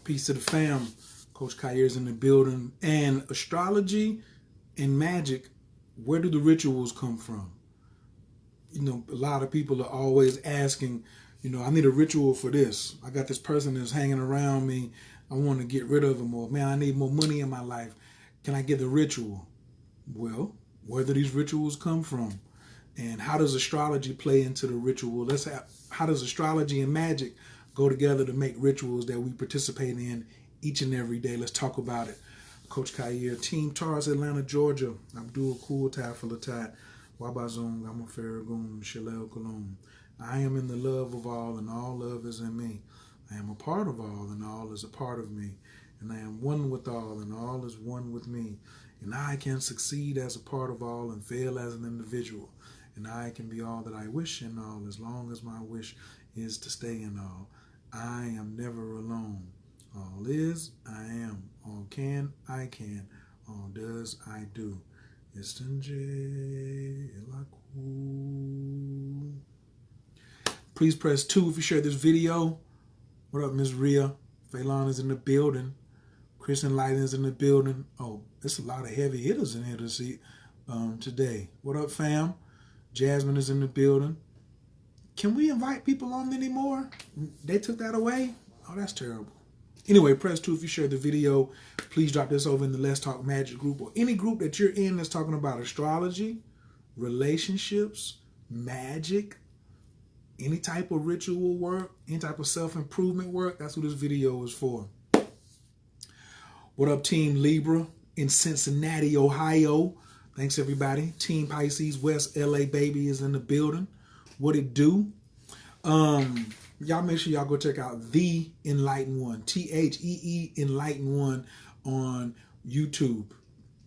Peace to the fam. Coach Kayer's in the building. And astrology and magic, where do the rituals come from? You know, a lot of people are always asking, you know, I need a ritual for this. I got this person that's hanging around me. I want to get rid of them. Or, man, I need more money in my life. Can I get the ritual? Well, where do these rituals come from? And how does astrology play into the ritual? How does astrology and magic go together to make rituals that we participate in each and every day? Let's talk about it. Coach Kayer, Team Taurus, Atlanta, Georgia. Abdul Cool Tie for Latat. Wabazong, I'm a Farragoon, Shalel Cologne. I am in the love of all, and all love is in me. I am a part of all, and all is a part of me. And I am one with all, and all is one with me. And I can succeed as a part of all and fail as an individual. And I can be all that I wish in all, as long as my wish is to stay in all. I am never alone. All is, I am. All can, I can. All does, I do. Please press 2 if you share this video. What up, Miss Rhea? Phelan is in the building. Kristen Lighting is in the building. Oh, there's a lot of heavy hitters in here to see today. What up, fam? Jasmine is in the building. Can we invite people on anymore? They took that away? Oh, that's terrible. Anyway, press 2 if you share the video. Please drop this over in the Let's Talk Magic group or any group that you're in that's talking about astrology, relationships, magic, any type of ritual work, any type of self-improvement work. That's what this video is for. What up, Team Libra in Cincinnati, Ohio? Thanks, everybody. Team Pisces, West LA baby is in the building. What it do? Y'all make sure y'all go check out The Enlightened One. THEE Enlightened One on YouTube.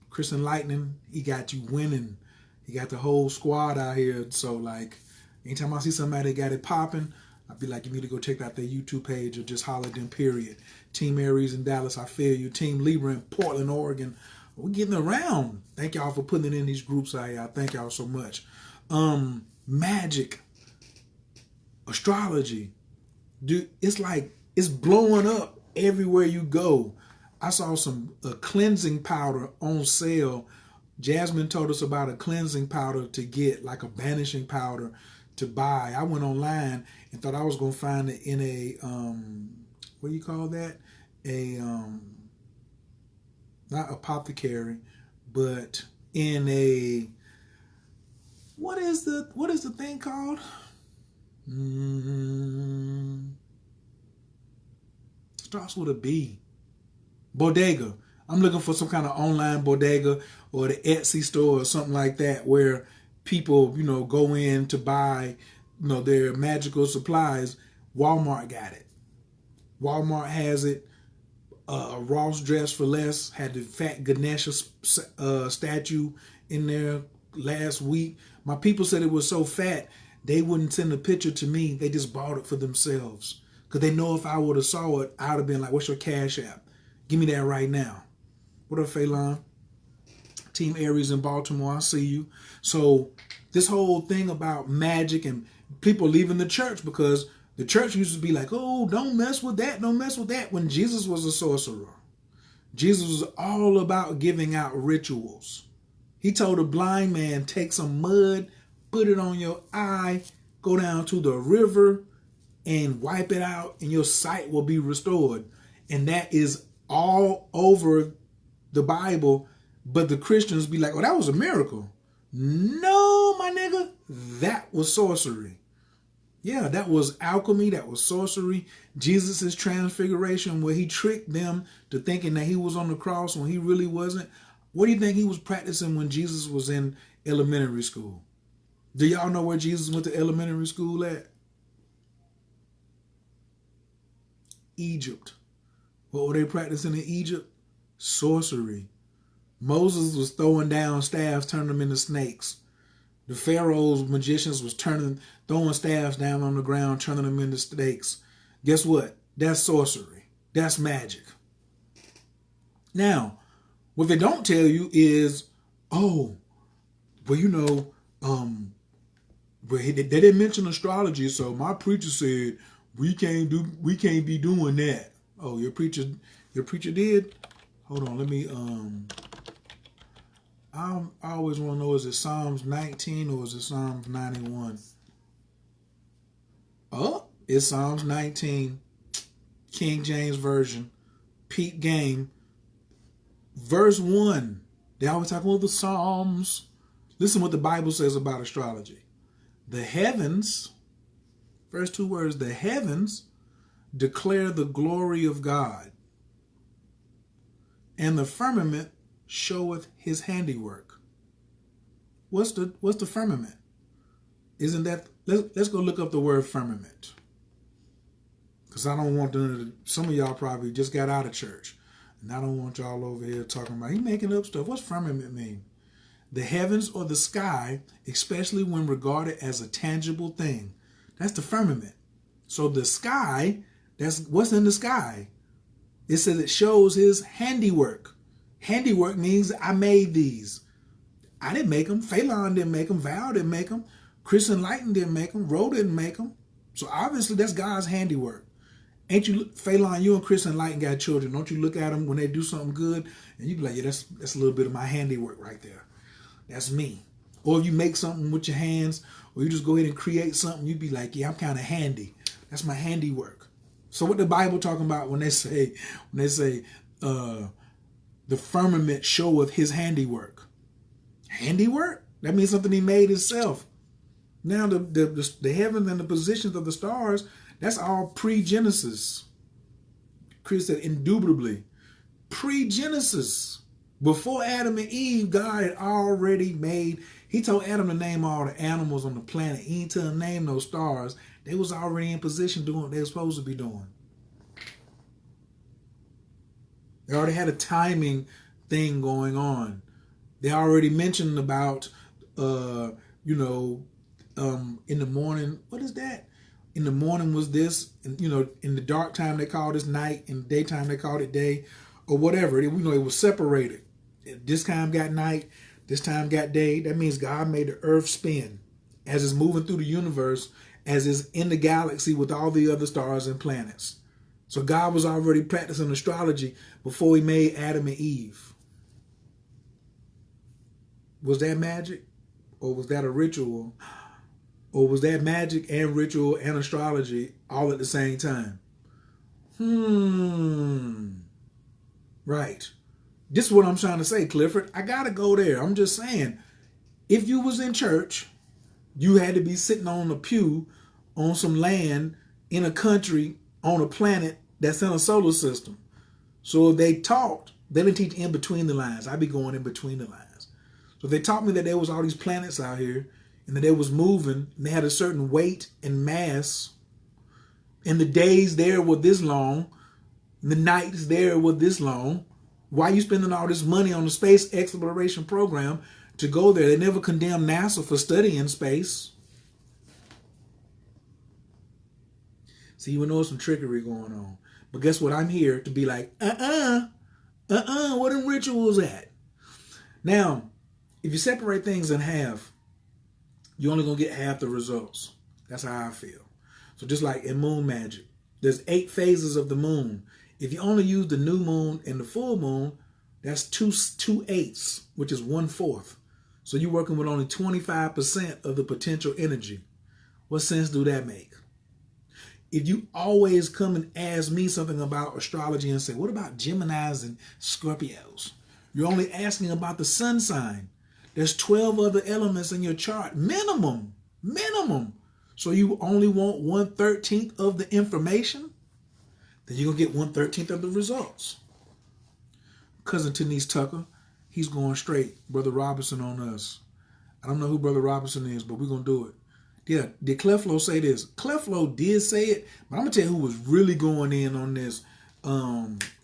Chris Enlightening, he got you winning. He got the whole squad out here. So, like, anytime I see somebody that got it popping, I'd be like, you need to go check out their YouTube page or just holler at them, period. Team Aries in Dallas, I feel you. Team Libra in Portland, Oregon. We're getting around. Thank y'all for putting it in these groups out here. I thank y'all so much. Magic, astrology, dude, it's like it's blowing up everywhere you go. I saw a cleansing powder on sale. Jasmine told us about a cleansing powder to get, like a banishing powder to buy. I went online and thought I was gonna find it in a what do you call that? A not apothecary, but in a what is the thing called? Starts with a B. Bodega. I'm looking for some kind of online bodega or the Etsy store or something like that where people, you know, go in to buy, you know, their magical supplies. Walmart got it. Walmart has it. Ross Dress for Less had the fat Ganesha statue in there last week. My people said it was so fat they wouldn't send a picture to me. They just bought it for themselves because they know if I would have saw it, I'd have been like, "What's your Cash App? Give me that right now." What up, Phelan? Team Aries in Baltimore, I see you. So this whole thing about magic and people leaving the church because the church used to be like, oh, don't mess with that, don't mess with that. When Jesus was a sorcerer, Jesus was all about giving out rituals. He told a blind man, take some mud, put it on your eye, go down to the river and wipe it out and your sight will be restored. And that is all over the Bible, but the Christians be like, oh, that was a miracle. No, my nigga, that was sorcery. Yeah, that was alchemy, that was sorcery. Jesus' transfiguration, where he tricked them to thinking that he was on the cross when he really wasn't. What do you think he was practicing when Jesus was in elementary school? Do y'all know where Jesus went to elementary school at? Egypt. What were they practicing in Egypt? Sorcery. Moses was throwing down staffs, turning them into snakes. The Pharaoh's magicians was throwing staffs down on the ground, turning them into snakes. Guess what? That's sorcery. That's magic. Now, what they don't tell you is, oh, well, you know, they didn't mention astrology, so my preacher said we can't be doing that. Oh, your preacher did? Hold on, let me I always want to know, is it Psalms 19 or is it Psalms 91? Oh, it's Psalms 19, King James Version, Pete Game, verse 1. They always talk about the Psalms. Listen what the Bible says about astrology. The heavens, first two words, the heavens declare the glory of God, and the firmament showeth his handiwork. What's the firmament? Isn't that, let's go look up the word firmament. Because I don't want some of y'all probably just got out of church. And I don't want y'all over here talking about, he making up stuff. What's firmament mean? The heavens or the sky, especially when regarded as a tangible thing. That's the firmament. So the sky, that's what's in the sky. It says it shows his handiwork. Handiwork means I made these. I didn't make them. Phelan didn't make them. Val didn't make them. Chris and Lighton didn't make them. Ro didn't make them. So obviously that's God's handiwork. Ain't you, Phelan, you and Chris and Lighton got children. Don't you look at them when they do something good and you be like, yeah, that's a little bit of my handiwork right there. That's me. Or if you make something with your hands, or you just go ahead and create something, you be like, yeah, I'm kind of handy. That's my handiwork. So what the Bible talking about when they say the firmament showeth his handiwork? Handiwork? That means something he made himself. Now the heavens and the positions of the stars, that's all pre-Genesis. Chris said indubitably. Pre-Genesis. Before Adam and Eve, God had already made, he told Adam to name all the animals on the planet. He didn't tell him to name those stars. They was already in position doing what they were supposed to be doing. They already had a timing thing going on. They already mentioned about, in the morning, what is that? In the morning was this, and in the dark time they called this night, in the daytime they called it day, or whatever. It was separated. This time got night, this time got day. That means God made the earth spin as it's moving through the universe, as it's in the galaxy with all the other stars and planets. So God was already practicing astrology before he made Adam and Eve. Was that magic? Or was that a ritual? Or was that magic and ritual and astrology all at the same time? Right. This is what I'm trying to say, Clifford. I got to go there. I'm just saying, if you was in church, you had to be sitting on a pew on some land in a country on a planet that's in a solar system. So if they taught, they didn't teach in between the lines. I'd be going in between the lines. So if they taught me that there was all these planets out here and that they was moving and they had a certain weight and mass and the days there were this long, and the nights there were this long, why are you spending all this money on the space exploration program to go there? They never condemned NASA for studying space. See, you know some trickery going on. But guess what? I'm here to be like, where them rituals at? Now, if you separate things in half, you're only going to get half the results. That's how I feel. So just like in moon magic, there's 8 phases of the moon. If you only use the new moon and the full moon, that's 2/8, which is 1/4. So you're working with only 25% of the potential energy. What sense do that make? If you always come and ask me something about astrology and say, what about Geminis and Scorpios? You're only asking about the sun sign. There's 12 other elements in your chart, minimum. So you only want 1/13 of the information? Then you're going to get 1/13 of the results. Cousin Denise Tucker, he's going straight. Brother Robinson on us. I don't know who Brother Robinson is, but we're going to do it. Yeah, did Cleflo say this? Cleflo did say it, but I'm going to tell you who was really going in on this.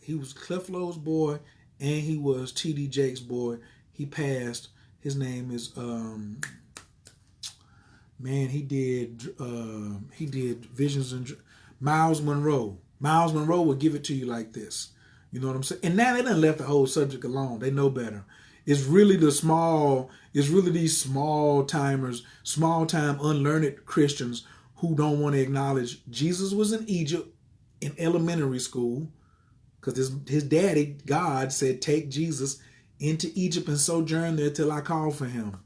He was Cleflo's boy, and he was T.D. Jake's boy. He passed. His name is, he did Visions and Miles Monroe. Miles Monroe would give it to you like this. You know what I'm saying? And now they done left the whole subject alone. They know better. It's really these small timers, small time unlearned Christians who don't want to acknowledge Jesus was in Egypt in elementary school. Because his daddy, God, said, take Jesus into Egypt and sojourn there till I call for him.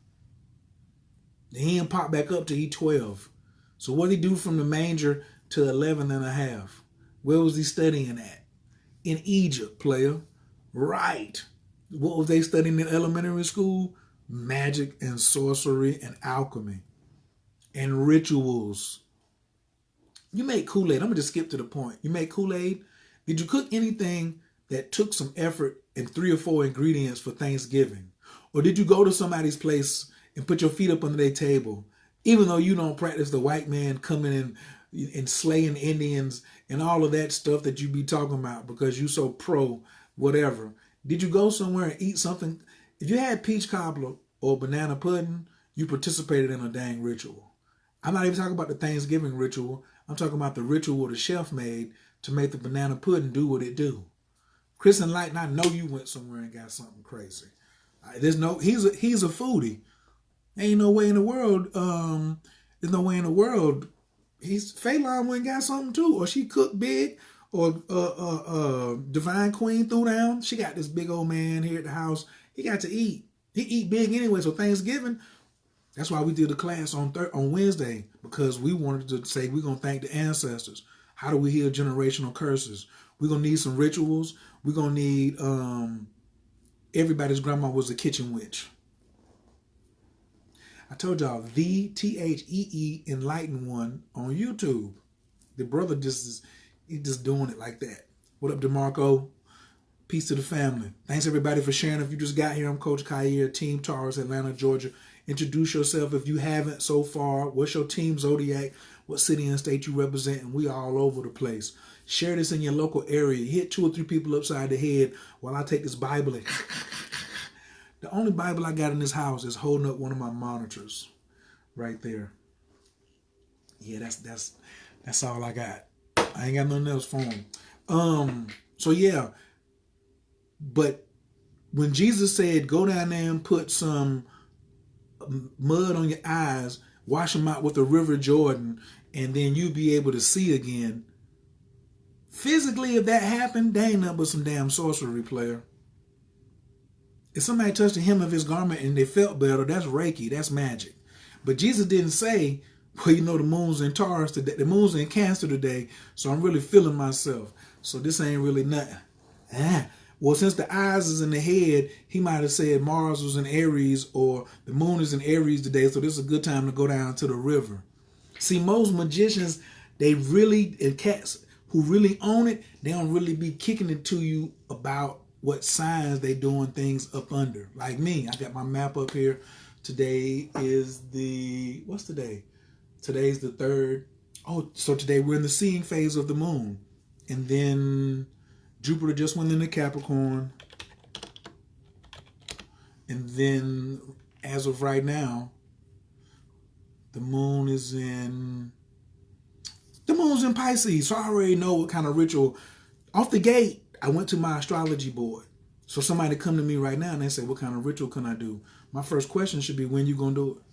And he didn't pop back up till he 12. So what did he do from the manger to 11 and a half? Where was he studying at? In Egypt, player. Right. What was they studying in elementary school? Magic and sorcery and alchemy and rituals. You make Kool-Aid. I'm going to just skip to the point. You make Kool-Aid. Did you cook anything that took some effort and 3 or 4 ingredients for Thanksgiving? Or did you go to somebody's place and put your feet up under their table, even though you don't practice the white man coming in and slaying Indians and all of that stuff that you be talking about because you so pro whatever? Did you go somewhere and eat something? If you had peach cobbler or banana pudding, you participated in a dang ritual. I'm not even talking about the Thanksgiving ritual. I'm talking about the ritual the chef made to make the banana pudding do what it do. Chris and Light, I know you went somewhere and got something crazy. He's a foodie. Ain't no way in the world. There's no way in the world. Phelan went and got something too, or she cooked big, or Divine Queen threw down. She got this big old man here at the house. He got to eat. He eat big anyway. So Thanksgiving, that's why we did the class on Wednesday, because we wanted to say we're gonna thank the ancestors. How do we heal generational curses? We're gonna need some rituals. We're gonna need everybody's grandma was a kitchen witch. I told y'all, the THEE Enlightened One on YouTube. The brother he's just doing it like that. What up, DeMarco? Peace to the family. Thanks everybody for sharing. If you just got here, I'm Coach Khayr, Team Taurus, Atlanta, Georgia. Introduce yourself if you haven't so far. What's your team Zodiac? What city and state you represent? And we all over the place. Share this in your local area. Hit 2 or 3 people upside the head while I take this Bible and the only Bible I got in this house is holding up one of my monitors right there. Yeah, that's all I got. I ain't got nothing else for him. So yeah, but when Jesus said, go down there and put some mud on your eyes, wash them out with the River Jordan, and then you'll be able to see again. Physically, if that happened, they ain't nothing but some damn sorcery, player. If somebody touched the hem of his garment and they felt better, that's Reiki, that's magic. But Jesus didn't say, well, you know, the moon's in Taurus today, the moon's in Cancer today, so I'm really feeling myself. So this ain't really nothing. Well, since the eyes is in the head, he might have said Mars was in Aries or the moon is in Aries today, so this is a good time to go down to the river. See, most magicians, and cats who really own it, they don't really be kicking it to you about what signs they doing things up under. Like me, I got my map up here. Today is what's today? Today's the 3rd. Oh, so today we're in the seeing phase of the moon. And then Jupiter just went into Capricorn. And then as of right now, the moon's in Pisces. So I already know what kind of ritual. Off the gate, I went to my astrology board. So somebody come to me right now and they say, what kind of ritual can I do? My first question should be, when you going to do it?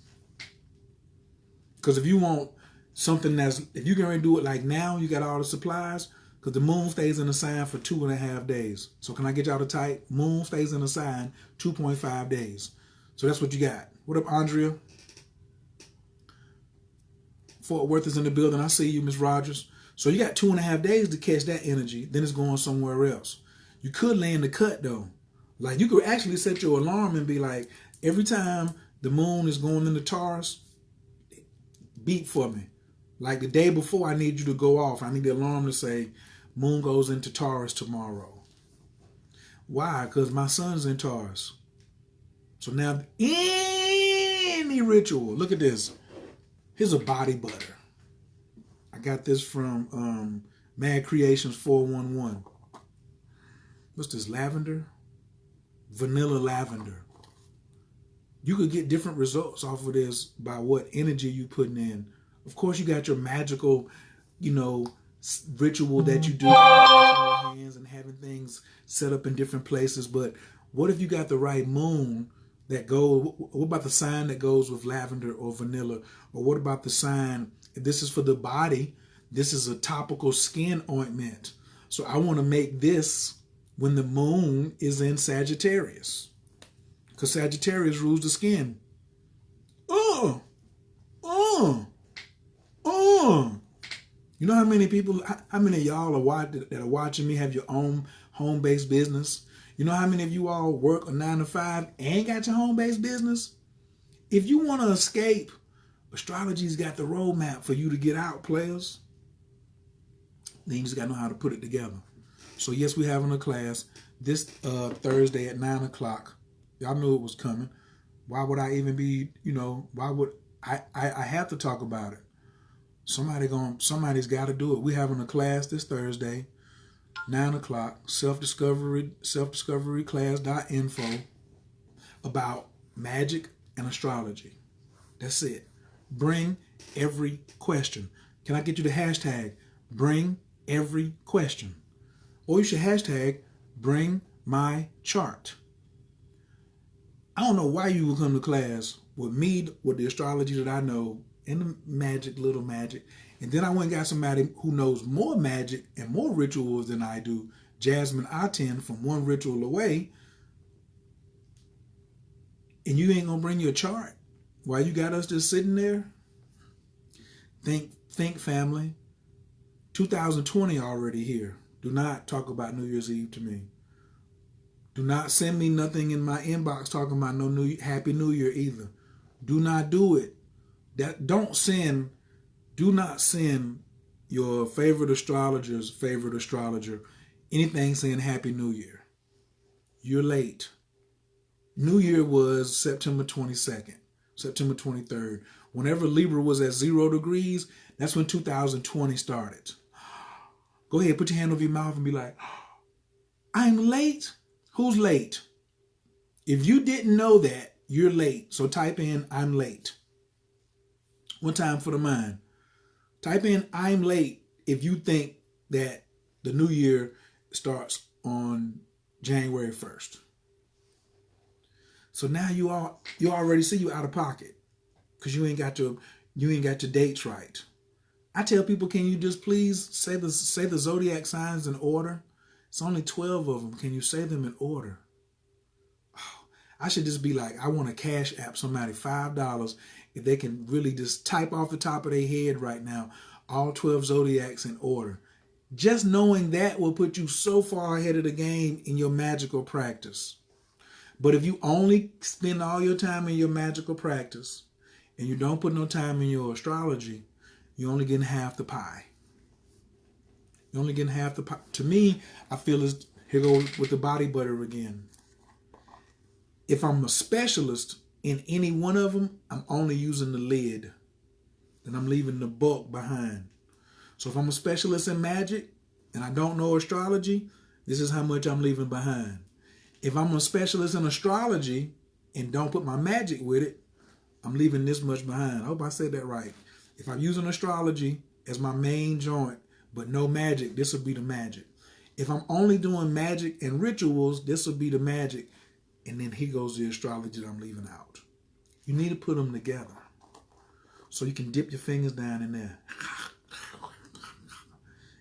Because if you want something if you're going to do it like now, you got all the supplies, because the moon stays in the sign for 2.5 days. So can I get y'all to type? Moon stays in the sign 2.5 days. So that's what you got. What up, Andrea? Fort Worth is in the building. I see you, Miss Rogers. So you got 2.5 days to catch that energy. Then it's going somewhere else. You could lay in the cut though. Like you could actually set your alarm and be like, every time the moon is going into Taurus, beep for me. Like the day before, I need you to go off. I need the alarm to say, moon goes into Taurus tomorrow. Why? Because my son's in Taurus. So now any ritual, look at this. Here's a body butter. I got this from Mad Creations 411. What's this? Lavender? Vanilla lavender. You could get different results off of this by what energy you putting in. Of course, you got your magical, ritual that you do, washing your hands and having things set up in different places. But what if you got the right moon that goes? What about the sign that goes with lavender or vanilla? Or what about the sign? If this is for the body, this is a topical skin ointment. So I want to make this when the moon is in Sagittarius, because Sagittarius rules the skin. You know how many people, how many of y'all that are watching me have your own home-based business? You know how many of you all work a 9 to 5 and got your home-based business? If you want to escape, astrology's got the roadmap for you to get out, players. Then you just got to know how to put it together. So yes, we're having a class this Thursday at 9 o'clock. Y'all knew it was coming. Why would I even be, why would I have to talk about it? Somebody's got to do it. We're having a class this Thursday, 9 o'clock, self-discovery class.info about magic and astrology. That's it. Bring every question. Can I get you the hashtag? Bring every question. Or you should hashtag bring my chart. I don't know why you would come to class with me, with the astrology that I know, and the magic, little magic. And then I went and got somebody who knows more magic and more rituals than I do, Jasmine from one ritual away. And you ain't gonna bring your chart while you got us just sitting there? Think family. 2020 already here. Do not talk about New Year's Eve to me. Do not send me nothing in my inbox talking about no Happy New Year either. Do not do it. Do not send your favorite astrologer's favorite astrologer anything saying Happy New Year. You're late. New Year was September 22nd, September 23rd. Whenever Libra was at 0 degrees, that's when 2020 started. Go ahead, put your hand over your mouth and be like, I'm late. Who's late? If you didn't know that, you're late. So type in, I'm late. One time for the mind. Type in, I'm late, if you think that the new year starts on January 1st. So now you already see you out of pocket because you ain't got your dates right. I tell people, can you just please say the zodiac signs in order? It's only 12 of them. Can you say them in order? Oh, I should just be like, I want to cash app somebody $5 if they can really just type off the top of their head right now all 12 zodiacs in order. Just knowing that will put you so far ahead of the game in your magical practice. But if you only spend all your time in your magical practice and you don't put no time in your astrology, you're only getting half the pie. You're only getting half the pie. To me, I feel as, here goes with the body butter again. If I'm a specialist in any one of them, I'm only using the lid. And I'm leaving the bulk behind. So if I'm a specialist in magic and I don't know astrology, this is how much I'm leaving behind. If I'm a specialist in astrology and don't put my magic with it, I'm leaving this much behind. I hope I said that right. If I'm using astrology as my main joint, but no magic, this will be the magic. If I'm only doing magic and rituals, this will be the magic. And then here goes the astrology that I'm leaving out. You need to put them together so you can dip your fingers down in there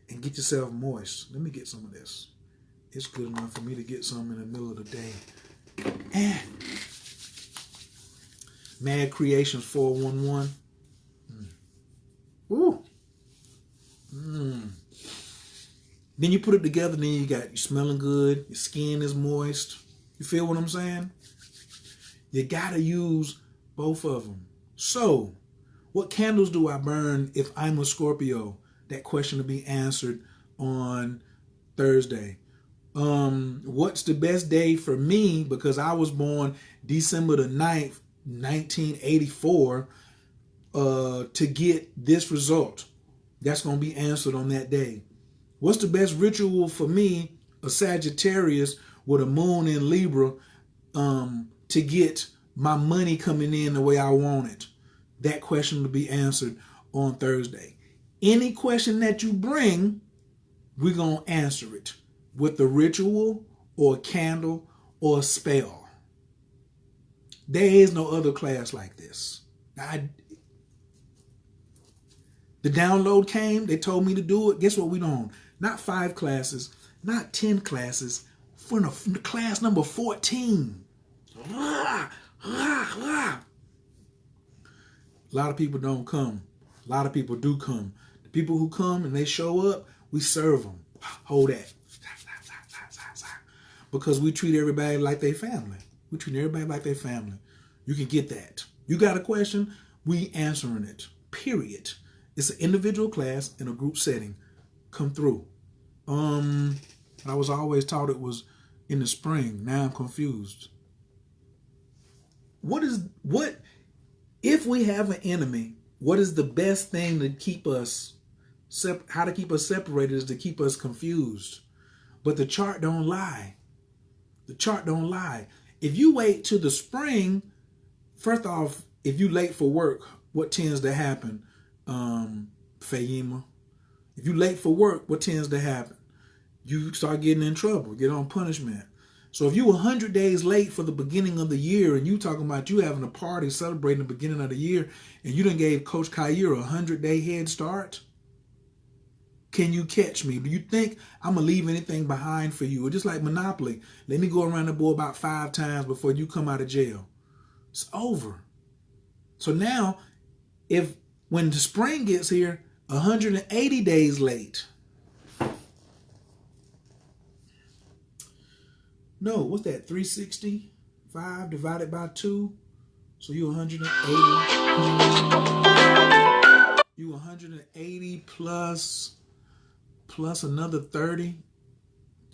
and get yourself moist. Let me get some of this. It's good enough for me to get some in the middle of the day. And Mad Creations 411. Ooh. Then you put it together, then you smelling good, your skin is moist. You feel what I'm saying? You gotta use both of them. So, what candles do I burn if I'm a Scorpio? That question to be answered on Thursday. What's the best day for me? Because I was born December the 9th, 1984, to get this result. That's going to be answered on that day. What's the best ritual for me, a Sagittarius with a moon in Libra, to get my money coming in the way I want it? That question will be answered on Thursday. Any question that you bring, we're going to answer it with a ritual or a candle or a spell. There is no other class like this. The download came. They told me to do it. Guess what we doing? Not 5 classes, not 10 classes. For class number 14. A lot of people don't come. A lot of people do come. The people who come and they show up, we serve them. Hold that. Because we treat everybody like they family. We treat everybody like they family. You can get that. You got a question? We answering it. Period. It's an individual class in a group setting. Come through. I was always taught it was in the spring. Now I'm confused. What if we have an enemy? What is the best thing to keep us how to keep us separated is to keep us confused. But the chart don't lie. The chart don't lie. If you wait till the spring, first off, if you late for work, what tends to happen? Fayema. If you late for work, what tends to happen? You start getting in trouble, get on punishment. So if you 100 days late for the beginning of the year and you talking about you having a party celebrating the beginning of the year and you done gave Coach Khayr a 100-day head start, can you catch me? Do you think I'm going to leave anything behind for you? Or just like Monopoly, let me go around the board about 5 times before you come out of jail. It's over. So now, when the spring gets here, 180 days late. No, what's that? 365 divided by 2. So you 180. You 180 plus another 30.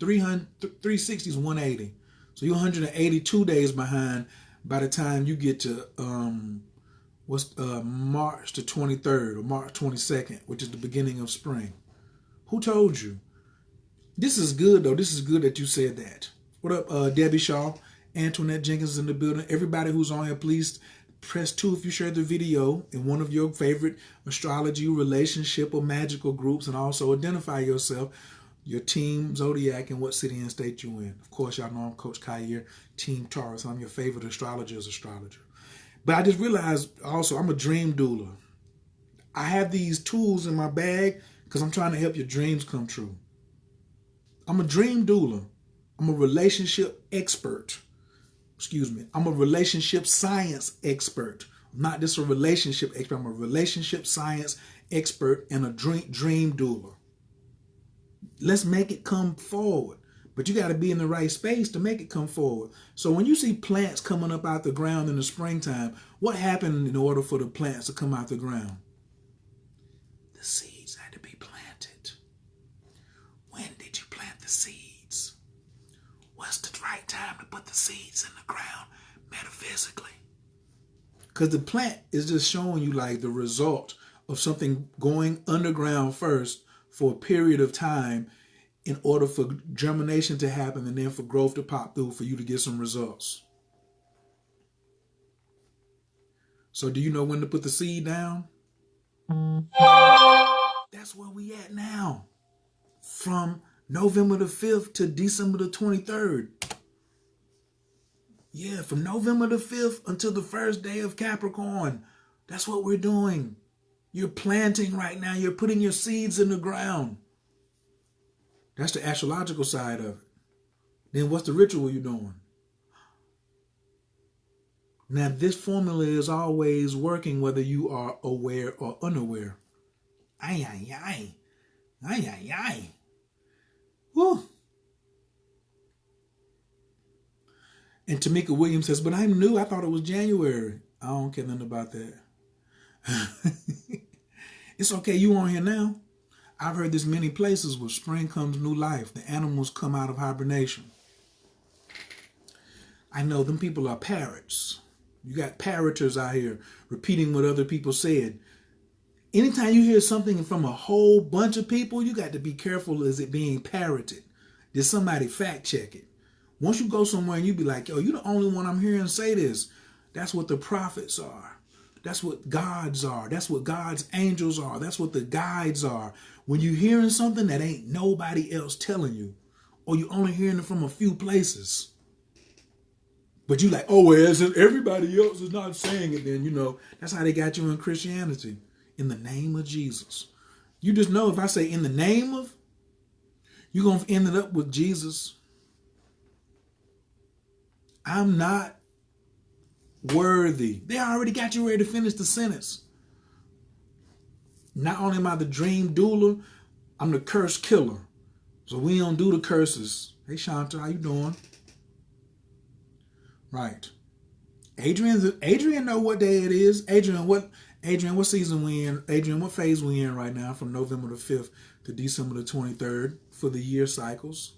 360 is 180. So you're 182 days behind by the time you get to March the 23rd or March 22nd, which is the beginning of spring. Who told you? This is good though. This is good that you said that. What up, Debbie Shaw, Antoinette Jenkins in the building. Everybody who's on here, please press 2 if you share the video in one of your favorite astrology, relationship, or magical groups, and also identify yourself, your team, Zodiac, and what city and state you're in. Of course, y'all know I'm Coach Khayr, Team Taurus. I'm your favorite astrologer. But I just realized also I'm a dream doula. I have these tools in my bag because I'm trying to help your dreams come true. I'm a dream doula. I'm a relationship expert. I'm a relationship science expert. I'm not just a relationship expert. I'm a relationship science expert and a dream doula. Let's make it come forward. But you got to be in the right space to make it come forward. So when you see plants coming up out the ground in the springtime, what happened in order for the plants to come out the ground? The seeds had to be planted. When did you plant the seeds? What's the right time to put the seeds in the ground metaphysically? Because the plant is just showing you like the result of something going underground first for a period of time in order for germination to happen and then for growth to pop through for you to get some results. So do you know when to put the seed down? That's where we at now. From November the 5th to December the 23rd. Yeah, from November the 5th until the first day of Capricorn. That's what we're doing. You're planting right now. You're putting your seeds in the ground. That's the astrological side of it. Then what's the ritual you're doing? Now, this formula is always working whether you are aware or unaware. Ay, ay, ay. Ay, ay, ay. Woo. And Tamika Williams says, but I'm new. I thought it was January. I don't care nothing about that. It's okay. You on here now. I've heard this many places where spring comes new life. The animals come out of hibernation. I know them people are parrots. You got parroters out here repeating what other people said. Anytime you hear something from a whole bunch of people, you got to be careful. Is it being parroted? Did somebody fact check it? Once you go somewhere and you be like, yo, you're the only one I'm hearing say this. That's what the prophets are. That's what gods are. That's what God's angels are. That's what the guides are. When you're hearing something that ain't nobody else telling you, or you're only hearing it from a few places. But you like, oh, well, everybody else is not saying it, then, you know, that's how they got you in Christianity. In the name of Jesus. You just know if I say in the name of, you're going to end it up with Jesus. I'm not worthy. They already got you ready to finish the sentence. Not only am I the dream doula, I'm the curse killer. So we don't do the curses. Hey Shanta, how you doing? Right. Adrian know what day it is. Adrian, what season we in? Adrian, what phase we in right now from November the 5th to December the 23rd for the year cycles?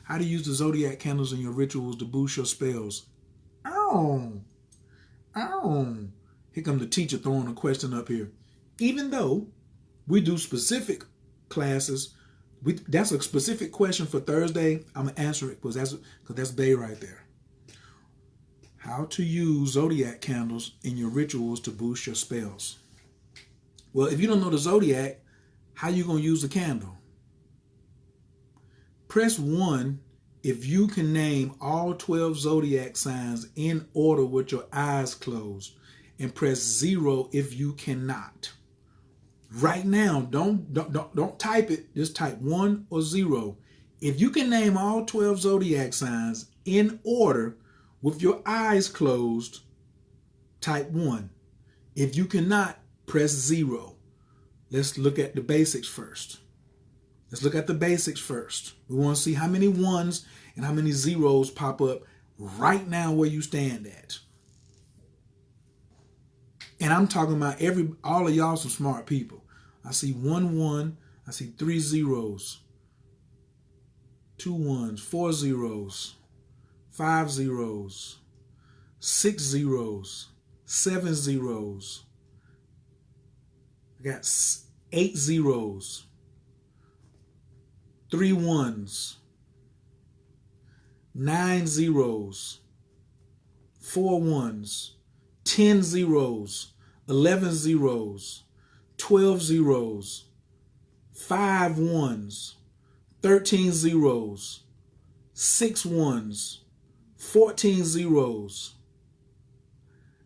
How to use the zodiac candles in your rituals to boost your spells. Oh. Here come the teacher throwing a question up here. Even though we do specific classes, that's a specific question for Thursday. I'm going to answer it because that's Bay right there. How to use zodiac candles in your rituals to boost your spells. Well, if you don't know the zodiac, how you going to use the candle? Press 1 if you can name all 12 zodiac signs in order with your eyes closed, and press 0 if you cannot. Right now, don't type it. Just type 1 or 0. If you can name all 12 zodiac signs in order with your eyes closed, type 1. If you cannot, press 0. Let's look at the basics first. We want to see how many 1s and how many 0s pop up right now where you stand at. And I'm talking about all of y'all some smart people. I see 1 1. I see 3 0s. 2 1s. 4 0s. 5 0s. 6 0s. 7 0s. I got 8 0s. 3 1s. 9 0s. 4 1s. 10 0s. 11 0s. 12 0s. 5 1s. 13 0s. 6 1s. 14 0s.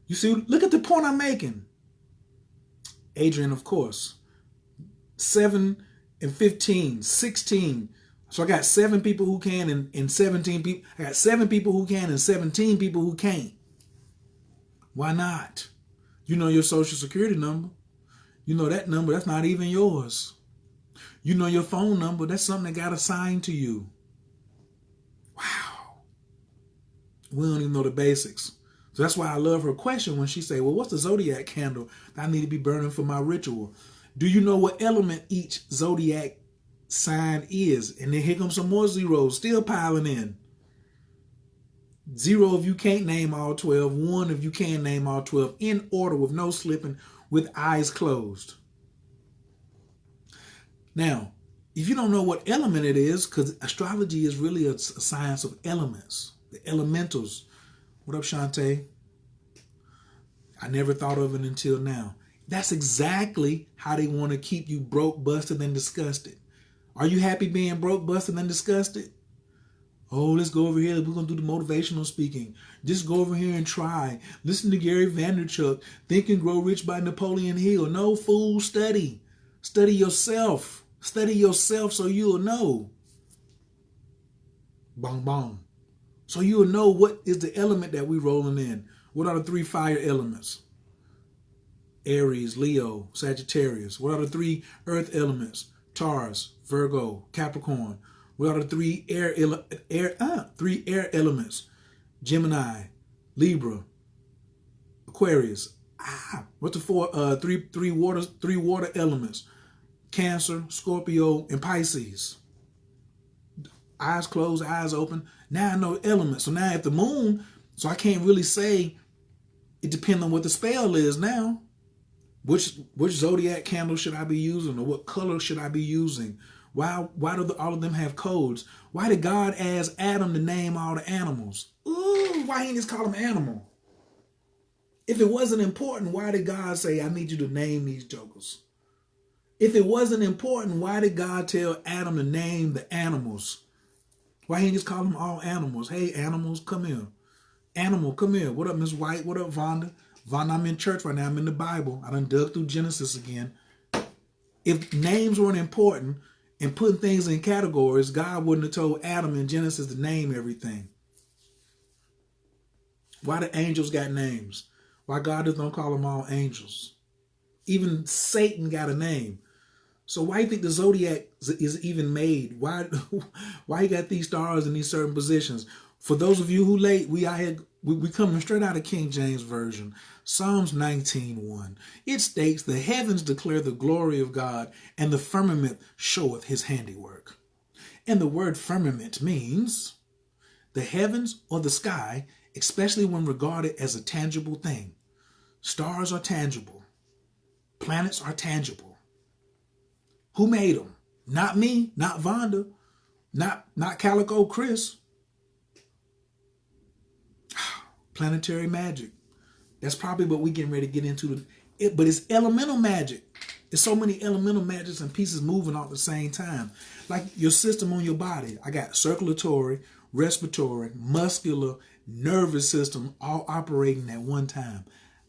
You see, look at the point I'm making. Adrian, of course. 7 and 15, 16. So I got 7 people who can and 17 people. I got 7 people who can and 17 people who can't. Why not? You know your social security number. You know that number, that's not even yours. You know your phone number, that's something that got assigned to you. Wow. We don't even know the basics. So that's why I love her question when she say, well, what's the zodiac candle that I need to be burning for my ritual? Do you know what element each zodiac sign is? And then here comes some more zeros still piling in. 0 if you can't name all 12. 1 if you can name all 12 in order with no slipping, with eyes closed. Now, if you don't know what element it is, because astrology is really a science of elements, the elementals. What up, Shantae? I never thought of it until now. That's exactly how they want to keep you broke, busted, and disgusted. Are you happy being broke, busted, and disgusted? Oh, let's go over here. We're going to do the motivational speaking. Just go over here and try. Listen to Gary Vaynerchuk. Think and Grow Rich by Napoleon Hill. No, fool, study. Study yourself. Study yourself so you'll know. Bong, bong. So you'll know what is the element that we're rolling in. What are the 3 fire elements? Aries, Leo, Sagittarius. What are the 3 earth elements? Taurus, Virgo, Capricorn. What are the 3 air elements? Gemini, Libra, Aquarius. What's the 3 water elements? Cancer, Scorpio, and Pisces. Eyes closed, eyes open. Now I know elements. So now at the moon, so I can't really say it depends on what the spell is now. Which zodiac candle should I be using, or what color should I be using? Why do all of them have codes? Why did God ask Adam to name all the animals? Ooh, why he just call them animal? If it wasn't important, why did God say, I need you to name these jokers? If it wasn't important, why did God tell Adam to name the animals? Why he just call them all animals? Hey, animals, come here. Animal, come here. What up, Miss White? What up, Vonda? Vaughn, I'm in church right now. I'm in the Bible. I done dug through Genesis again. If names weren't important and putting things in categories, God wouldn't have told Adam in Genesis to name everything. Why the angels got names? Why God just don't call them all angels? Even Satan got a name. So why do you think the Zodiac is even made? Why you got these stars in these certain positions? For those of you who late, we coming straight out of King James Version. Psalms 19:1. It states, the heavens declare the glory of God, and the firmament showeth his handiwork. And the word firmament means the heavens or the sky, especially when regarded as a tangible thing. Stars are tangible. Planets are tangible. Who made them? Not me, not Vonda, not Calico Chris. Planetary magic. That's probably what we getting ready to get into. But it's elemental magic. There's so many elemental magics and pieces moving all at the same time. Like your system on your body. I got circulatory, respiratory, muscular, nervous system all operating at one time.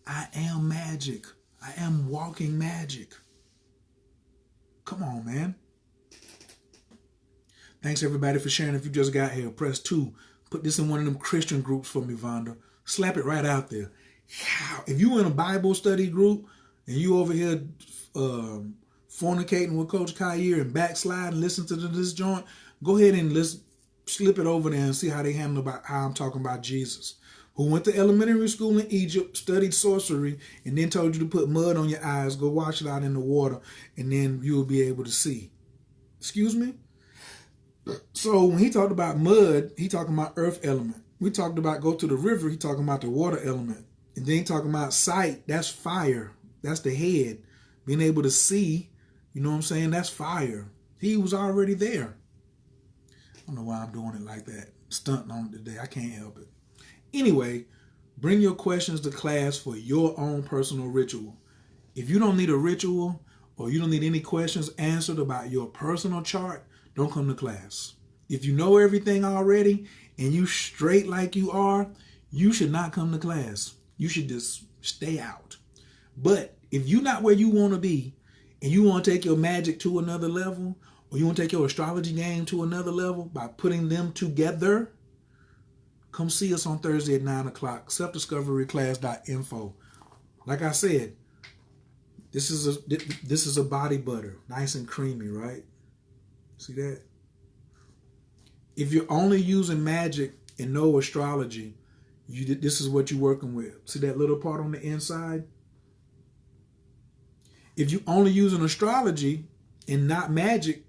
I am magic. I am walking magic. Come on, man. Thanks everybody for sharing. If you just got here, press 2. Put this in one of them Christian groups for me, Vonda. Slap it right out there. If you in a Bible study group and you over here fornicating with Coach Khayr and backsliding, listen to this joint, go ahead and slip it over there and see how they handle about how I'm talking about Jesus, who went to elementary school in Egypt, studied sorcery, and then told you to put mud on your eyes, go wash it out in the water, and then you will be able to see. Excuse me? So when he talked about mud, he talking about earth element. We talked about go to the river, he talking about the water element. And then he talking about sight, that's fire. That's the head. Being able to see, you know what I'm saying? That's fire. He was already there. I don't know why I'm doing it like that. Stunting on it today. I can't help it. Anyway, bring your questions to class for your own personal ritual. If you don't need a ritual or you don't need any questions answered about your personal chart, don't come to class. If you know everything already and you straight like you are, you should not come to class. You should just stay out. But if you're not where you want to be and you want to take your magic to another level, or you want to take your astrology game to another level by putting them together, come see us on Thursday at 9 o'clock, selfdiscoveryclass.info. Like I said, this is a body butter, nice and creamy, right? See that? If you're only using magic and no astrology, this is what you're working with. See that little part on the inside? If you're only using astrology and not magic,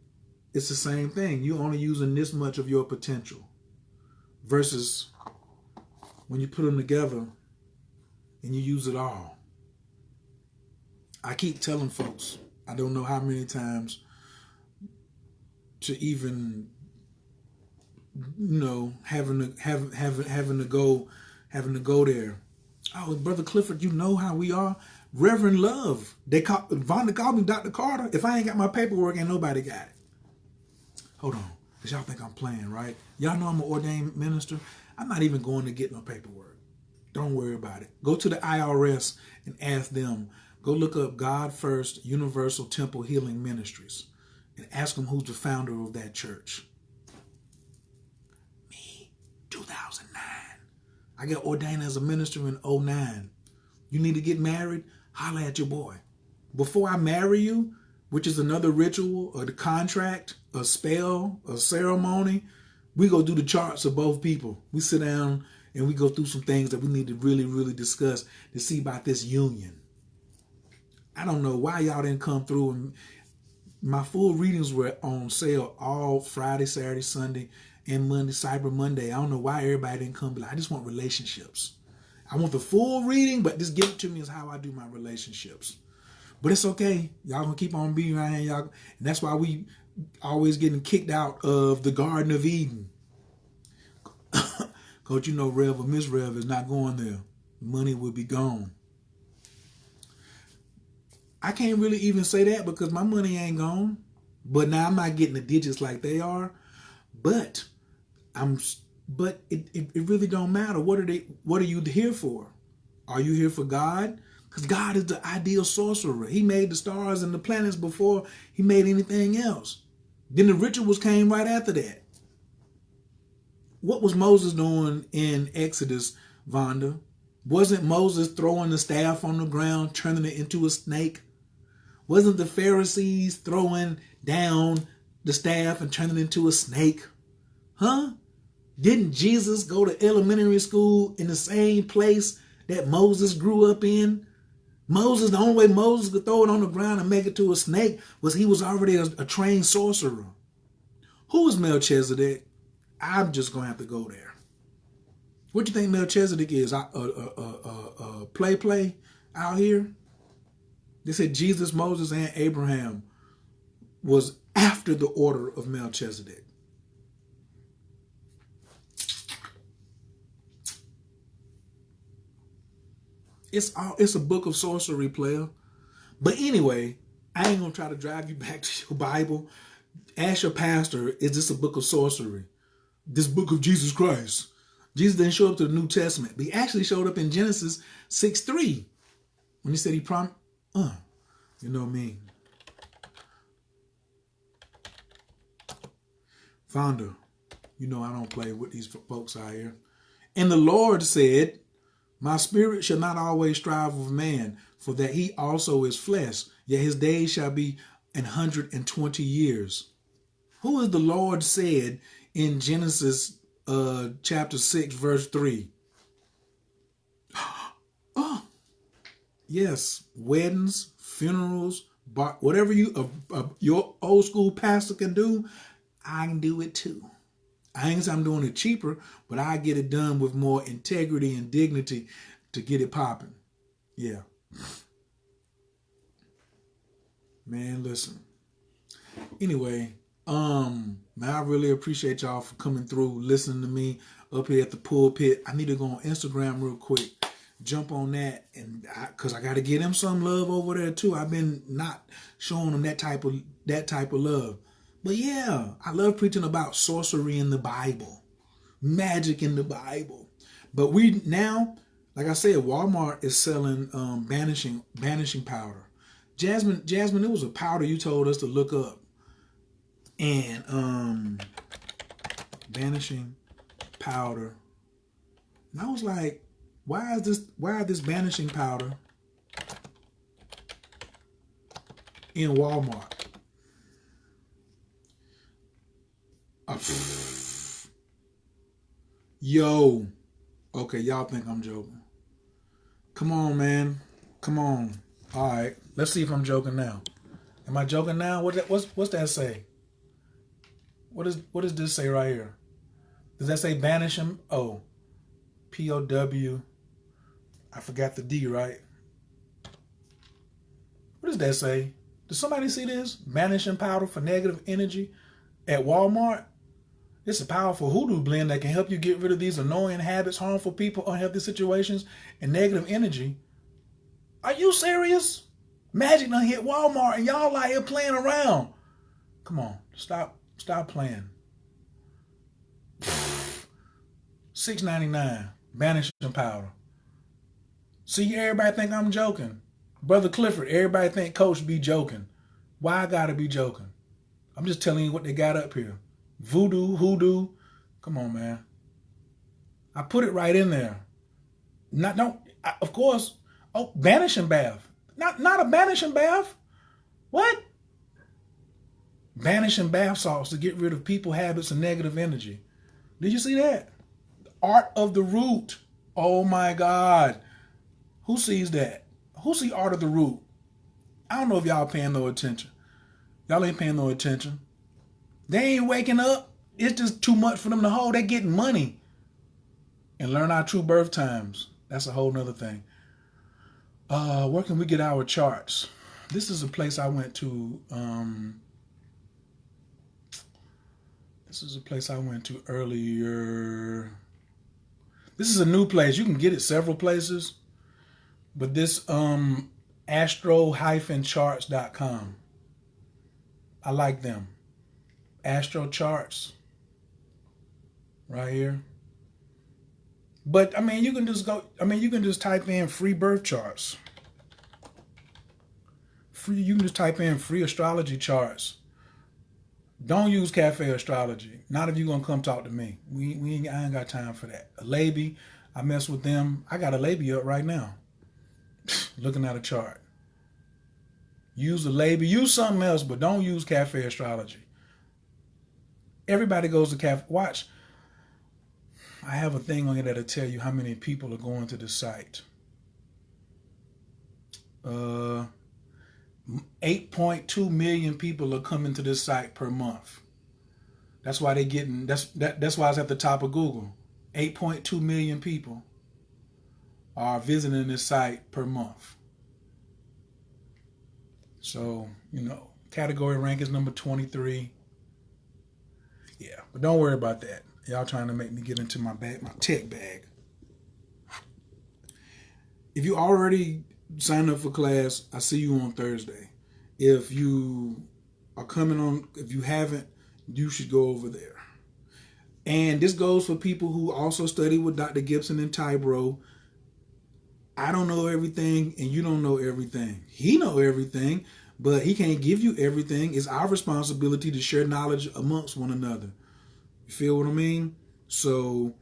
it's the same thing. You're only using this much of your potential. Versus when you put them together and you use it all. I keep telling folks, I don't know how many times, to even, having to go there. Oh, Brother Clifford, you know how we are. Reverend Love. Vonda called me Dr. Carter. If I ain't got my paperwork, ain't nobody got it. Hold on, because y'all think I'm playing, right? Y'all know I'm an ordained minister. I'm not even going to get no paperwork. Don't worry about it. Go to the IRS and ask them. Go look up God First Universal Temple Healing Ministries and ask them who's the founder of that church. Me, 2009. I got ordained as a minister in 2009. You need to get married? Holla at your boy. Before I marry you, which is another ritual, or the contract, a spell, a ceremony, we go do the charts of both people. We sit down and we go through some things that we need to really, really discuss to see about this union. I don't know why y'all didn't come through. And my full readings were on sale all Friday, Saturday, Sunday, and Monday, Cyber Monday. I don't know why everybody didn't come, but I just want relationships. I want the full reading, but just give it to me is how I do my relationships. But it's okay. Y'all gonna keep on being around here. And that's why we always getting kicked out of the Garden of Eden. Coach, Rev or Miss Rev is not going there. Money will be gone. I can't really even say that because my money ain't gone. But now I'm not getting the digits like they are. But it really don't matter. What are you here for? Are you here for God? Because God is the ideal sorcerer. He made the stars and the planets before he made anything else. Then the rituals came right after that. What was Moses doing in Exodus, Vonda? Wasn't Moses throwing the staff on the ground, turning it into a snake? Wasn't the Pharisees throwing down the staff and turning it into a snake? Huh? Didn't Jesus go to elementary school in the same place that Moses grew up in? The only way Moses could throw it on the ground and make it to a snake was he was already a trained sorcerer. Who is Melchizedek? I'm just going to have to go there. What do you think Melchizedek is? Play out here? They said Jesus, Moses, and Abraham was after the order of Melchizedek. It's a book of sorcery, player. But anyway, I ain't going to try to drive you back to your Bible. Ask your pastor, is this a book of sorcery? This book of Jesus Christ. Jesus didn't show up to the New Testament, but he actually showed up in Genesis 6:3 when he said he promised. You know me. Founder, you know I don't play with these folks out here. And the Lord said, my spirit shall not always strive with man, for that he also is flesh, yet his days shall be 120 years. Who is the Lord said in Genesis chapter 6, verse 3? Oh, yes, weddings, funerals, whatever your old school pastor can do, I can do it too. I ain't saying I'm doing it cheaper, but I get it done with more integrity and dignity to get it popping. Yeah. Man, listen. Anyway, man, I really appreciate y'all for coming through, listening to me up here at the pulpit. I need to go on Instagram real quick, jump on that, and because I got to give them some love over there too. I've been not showing them that type of love. But yeah, I love preaching about sorcery in the Bible, magic in the Bible. But we now, like I said, Walmart is selling banishing powder. Jasmine, it was a powder you told us to look up. And banishing powder. And I was like, why is this banishing powder in Walmart? Yo. Okay, y'all think I'm joking. Come on, man. Come on. All right. Let's see if I'm joking now. Am I joking now? What's that say? What does this say right here? Does that say banish him? Oh. P-O-W. I forgot the D, right? What does that say? Does somebody see this? Banishing powder for negative energy at Walmart? It's a powerful hoodoo blend that can help you get rid of these annoying habits, harmful people, unhealthy situations, and negative energy. Are you serious? Magic done hit Walmart and y'all out here playing around. Come on, stop playing. $6.99 banishing powder. See, everybody think I'm joking. Brother Clifford, everybody think Coach be joking. Why I gotta be joking? I'm just telling you what they got up here. Voodoo, hoodoo. Come on, man. I put it right in there. Of course. Oh, banishing bath. Not a banishing bath. What? Banishing bath salts to get rid of people, habits, and negative energy. Did you see that? Art of the root. Oh my God. Who sees that? Who see Art of the Root? I don't know if y'all paying no attention. Y'all ain't paying no attention. They ain't waking up. It's just too much for them to hold. They getting money. And learn our true birth times. That's a whole nother thing. Where can we get our charts? This is a place I went to. This is a place I went to earlier. This is a new place. You can get it several places. But this astro-charts.com. I like them. Astro charts. Right here. But I mean, you can just go. I mean, you can just type in free birth charts. Free. You can just type in free astrology charts. Don't use cafe astrology. Not if you're gonna come talk to me. I ain't got time for that. A labie, I mess with them. I got a labie up right now. Looking at a chart. Use a labie. Use something else, but don't use cafe astrology. Everybody goes to cafe. Watch. I have a thing on here that'll tell you how many people are going to the site. 8.2 million people are coming to this site per month. That's why they're getting, that's why it's at the top of Google. 8.2 million people are visiting this site per month. So, you know, category rank is number 23. Yeah, but don't worry about that. Y'all trying to make me get into my bag, my tech bag. If you already signed up for class, I see you on Thursday. If you are coming on, if you haven't, you should go over there. And this goes for people who also study with Dr. Gibson and Tybro. I don't know everything and you don't know everything. He know everything, but he can't give you everything. It's our responsibility to share knowledge amongst one another. You feel what I mean? So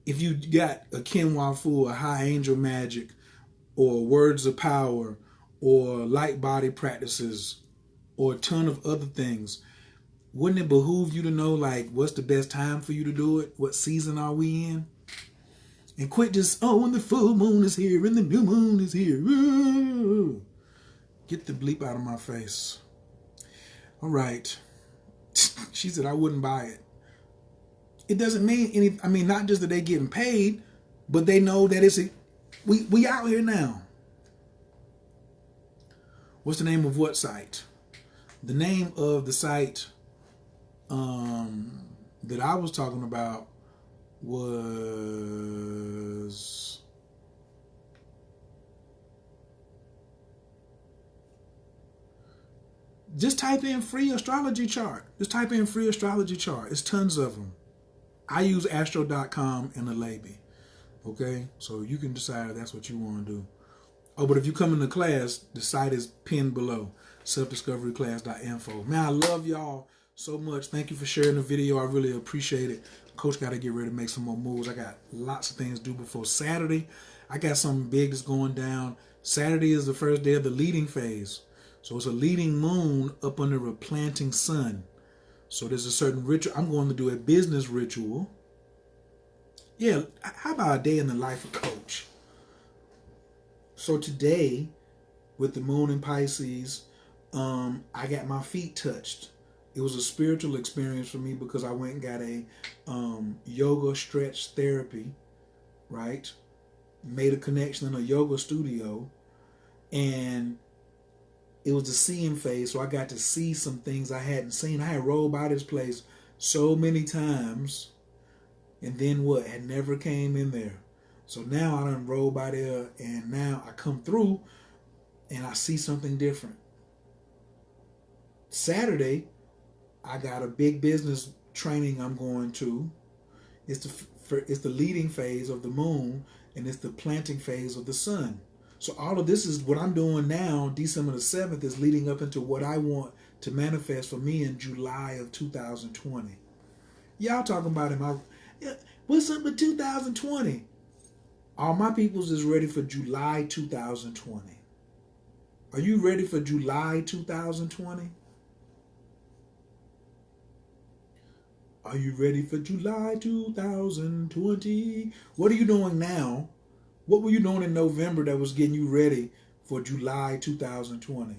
if you got a Kenwa Fu, a High Angel Magic, or Words of Power, or Light Body Practices, or a ton of other things, wouldn't it behoove you to know, like, what's the best time for you to do it? What season are we in? And quit just, oh, when the full moon is here and the new moon is here. Ooh. Get the bleep out of my face. All right. She said, I wouldn't buy it. It doesn't mean any, I mean, not just that they're getting paid, but they know that it's, we out here now. What's the name of what site? The name of the site that I was talking about was just type in free astrology chart. Just type in free astrology chart. It's tons of them. I use astro.com and a labie. Okay, so you can decide if that's what you want to do. Oh, but if you come into class, the site is pinned below, selfdiscoveryclass.info. Man, I love y'all so much. Thank you for sharing the video. I really appreciate it. Coach got to get ready to make some more moves. I got lots of things to do before Saturday. I got something big that's going down. Saturday is the first day of the leading phase. So it's a leading moon up under a planting sun. So there's a certain ritual. I'm going to do a business ritual. Yeah, how about a day in the life of Coach? So today, with the moon in Pisces, I got my feet touched. It was a spiritual experience for me because I went and got a yoga stretch therapy, right? Made a connection in a yoga studio, and it was the seeing phase, so I got to see some things I hadn't seen. I had rolled by this place so many times, and then what? Had never came in there. So now I done rolled by there, and now I come through, and I see something different. Saturday, I got a big business training I'm going to. It's the leading phase of the moon, and it's the planting phase of the sun. So all of this is what I'm doing now. December the 7th is leading up into what I want to manifest for me in July of 2020. Y'all talking about what's up with 2020? All my peoples is ready for July 2020. Are you ready for July 2020? Are you ready for July 2020? What are you doing now? What were you doing in November that was getting you ready for July 2020?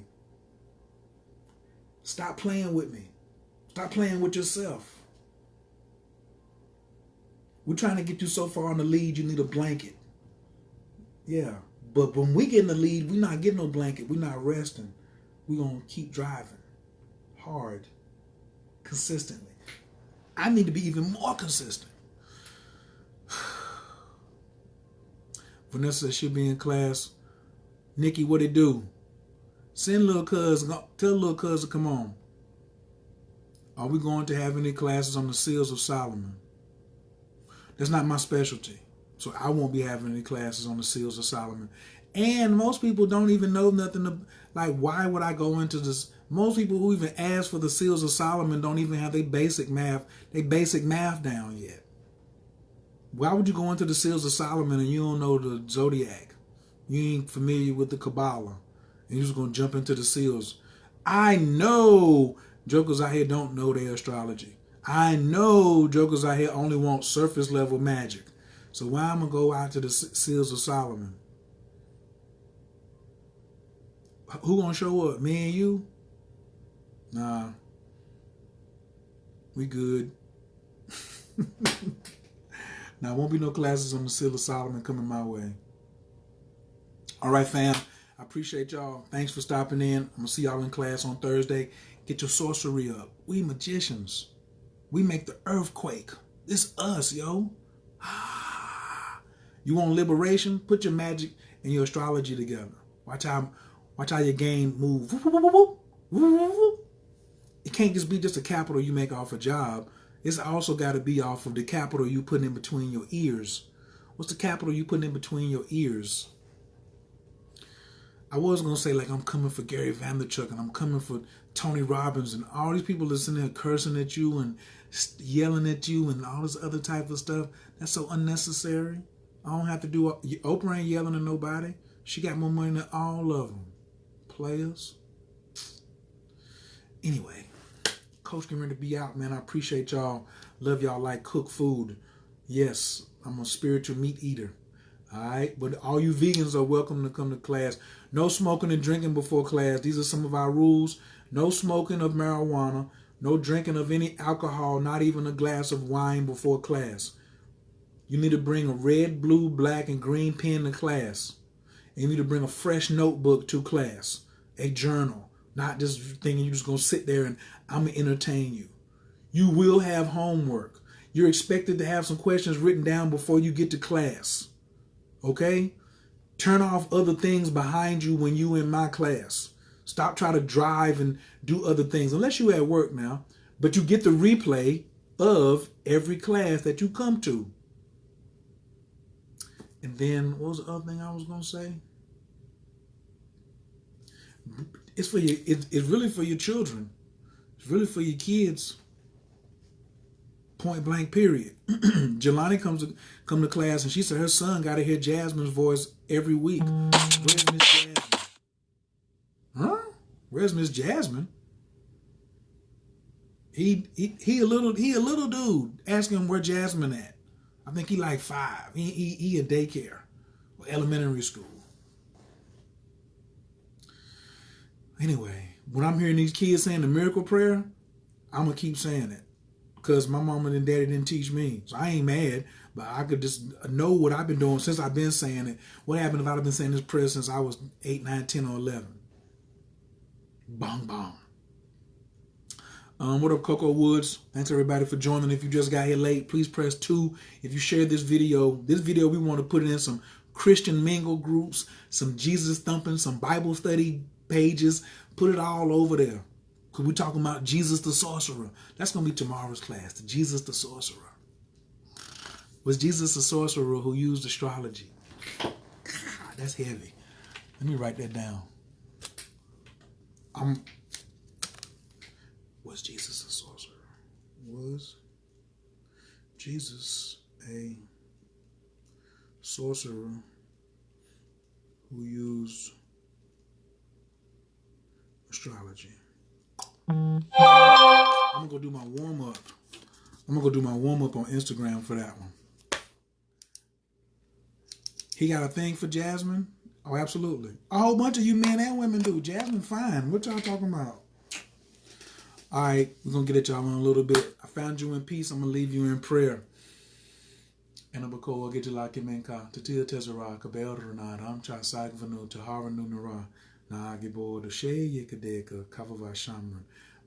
Stop playing with me. Stop playing with yourself. We're trying to get you so far on the lead, you need a blanket. Yeah, but when we get in the lead, we're not getting no blanket. We're not resting. We're going to keep driving hard, consistently. I need to be even more consistent. Vanessa should be in class. Nikki, what it do? Send little cuz, tell little cuz to come on. Are we going to have any classes on the seals of Solomon? That's not my specialty. So I won't be having any classes on the Seals of Solomon. And most people don't even know nothing. Like, why would I go into this? Most people who even ask for the Seals of Solomon don't even have their basic math down yet. Why would you go into the Seals of Solomon and you don't know the Zodiac? You ain't familiar with the Kabbalah. And you're just going to jump into the seals. I know jokers out here don't know their astrology. I know jokers out here only want surface level magic. So why am I going to go out to the Seals of Solomon? Who going to show up? Me and you? Nah. We good. Now, won't be no classes on the Seal of Solomon coming my way. All right, fam. I appreciate y'all. Thanks for stopping in. I'm going to see y'all in class on Thursday. Get your sorcery up. We magicians. We make the earthquake. It's us, yo. You want liberation? Put your magic and your astrology together. Watch how your game move. It can't just be just a capital you make off a job. It's also got to be off of the capital you put in between your ears. What's the capital you put in between your ears? I was going to say, like, I'm coming for Gary Vaynerchuk and I'm coming for Tony Robbins and all these people that's in there cursing at you and yelling at you and all this other type of stuff. That's so unnecessary. I don't have to do Oprah ain't yelling at nobody. She got more money than all of them. Players. Anyway, Coach getting ready to be out, man. I appreciate y'all. Love y'all like cook food. Yes, I'm a spiritual meat eater. All right, but all you vegans are welcome to come to class. No smoking and drinking before class. These are some of our rules. No smoking of marijuana. No drinking of any alcohol, not even a glass of wine before class. You need to bring a red, blue, black, and green pen to class. And you need to bring a fresh notebook to class. A journal. Not just thinking you're just going to sit there and I'm going to entertain you. You will have homework. You're expected to have some questions written down before you get to class. Okay? Turn off other things behind you when you in my class. Stop trying to drive and do other things. Unless you at work now. But you get the replay of every class that you come to. And then, what was the other thing I was going to say? It's for you. It's really for your children. It's really for your kids. Point blank, period. Jelani come to class and she said her son got to hear Jasmine's voice every week. Where's Miss Jasmine? Huh? Where's Miss Jasmine? He a little dude. Ask him where Jasmine at. I think he like 5. He a daycare or elementary school. Anyway, when I'm hearing these kids saying the miracle prayer, I'm gonna keep saying it. Because my mama and daddy didn't teach me. So I ain't mad, but I could just know what I've been doing since I've been saying it. What happened if I'd have been saying this prayer since I was 8, 9, 10, or 11? Bong, bong. What up, Coco Woods? Thanks, everybody, for joining. If you just got here late, please press 2. If you share this video, we want to put it in some Christian mingle groups, some Jesus thumping, some Bible study pages. Put it all over there. Because we're talking about Jesus the Sorcerer. That's going to be tomorrow's class, the Jesus the Sorcerer. Was Jesus the Sorcerer who used astrology? God, that's heavy. Let me write that down. Was Jesus a sorcerer? Was Jesus a sorcerer who used astrology? I'm gonna go do my warm-up. I'm gonna go do my warm-up on Instagram for that one. He got a thing for Jasmine? Oh, absolutely. A whole bunch of you men and women do. Jasmine fine. What y'all talking about? All right, we're going to get at y'all in a little bit. I found you in peace. I'm going to leave you in prayer. And I'm going to get you like Menka. Tatia Tezara, Kabel Renata, I'm Cha Sagvanu, Tahara Nunara, Naagibor, the Shay Yikadeka, Kavava Shamran,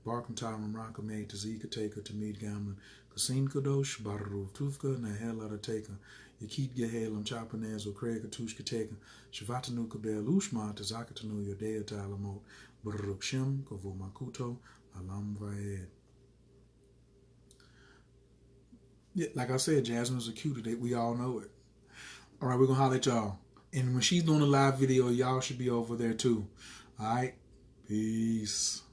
Barkum Taram Rakame, Tazika Taker, Tamid Gamlin, Kasim Kadosh, Baru, Tufka, Nahel Adateka, Yakit Gehalam, Chapanez,Okrag, Tushka Taker, Shavatanu Kabel, Ushma, Tazakatanu, Yodea Talamot, Baruk Shem, Kovomakuto, Alam Vaed. Yeah, like I said, Jasmine's a cutie. We all know it. All right, we're going to holler at y'all. And when she's doing a live video, y'all should be over there too. All right? Peace.